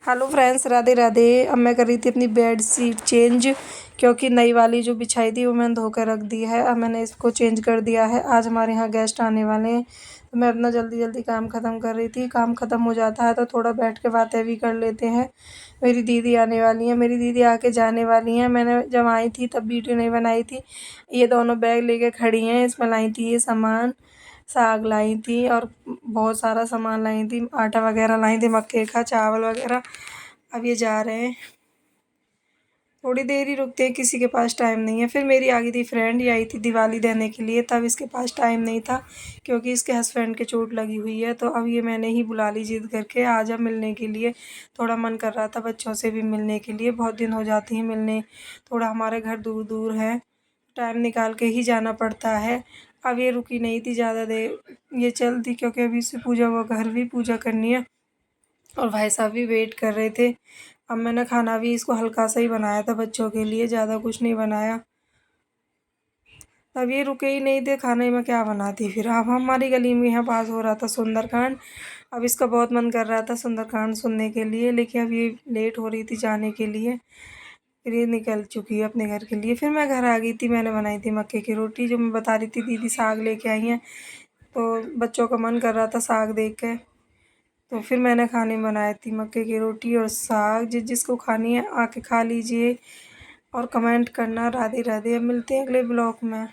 Hello friends, Radhe Radhe. अब मैं कर रही थी अपनी बेड शीट चेंज, क्योंकि नई वाली जो बिछाई थी वो मैंने धो कर रख दी है। अब मैंने इसको चेंज कर दिया है। आज हमारे यहाँ गेस्ट आने वाले हैं, तो मैं अपना जल्दी जल्दी काम ख़त्म कर रही थी। काम ख़त्म हो जाता है तो थोड़ा बैठ के बातें भी कर लेते हैं। मेरी दीदी आने वाली हैं, मेरी दीदी आके जाने वाली हैं। मैंने जब आई थी तब वीडियो नहीं बनाई थी। ये दोनों बैग लेके खड़ी हैं। इसमें लाई थी ये सामान, साग लाई थी और बहुत सारा सामान लाई थी, आटा वगैरह लाई थी, मक्के का, चावल वगैरह। अब ये जा रहे हैं, थोड़ी देर ही रुकते हैं, किसी के पास टाइम नहीं है। फिर मेरी आ गई थी फ्रेंड, ये आई थी दिवाली देने के लिए, तब इसके पास टाइम नहीं था क्योंकि इसके हस्बैंड के चोट लगी हुई है। तो अब ये मैंने ही बुला ली जिद करके, आ जा मिलने के लिए। थोड़ा मन कर रहा था बच्चों से भी मिलने के लिए, बहुत दिन हो जाती हैं मिलने। थोड़ा हमारे घर दूर दूर है, टाइम निकाल के ही जाना पड़ता है। अब ये रुकी नहीं थी ज़्यादा देर, ये चल थी क्योंकि अभी से पूजा वो घर भी पूजा करनी है और भाई साहब भी वेट कर रहे थे। अब मैंने खाना भी इसको हल्का सा ही बनाया था बच्चों के लिए, ज़्यादा कुछ नहीं बनाया। तब ये रुके ही नहीं थे, खाने में क्या बनाती फिर। अब हमारी गली में यहाँ पास हो रहा था सुंदरकांड। अब इसका बहुत मन कर रहा था सुंदरकांड सुनने के लिए, लेकिन अब ये लेट हो रही थी जाने के लिए। फिर ये निकल चुकी है अपने घर के लिए। फिर मैं घर आ गई थी, मैंने बनाई थी मक्के की रोटी, जो मैं बता रही थी दीदी साग लेके आई हैं, तो बच्चों का मन कर रहा था साग देख के। तो फिर मैंने खाने में बनाई थी मक्के की रोटी और साग। जिसको खानी है आके खा लीजिए और कमेंट करना। राधे राधे। अब मिलते हैं अगले ब्लॉग में।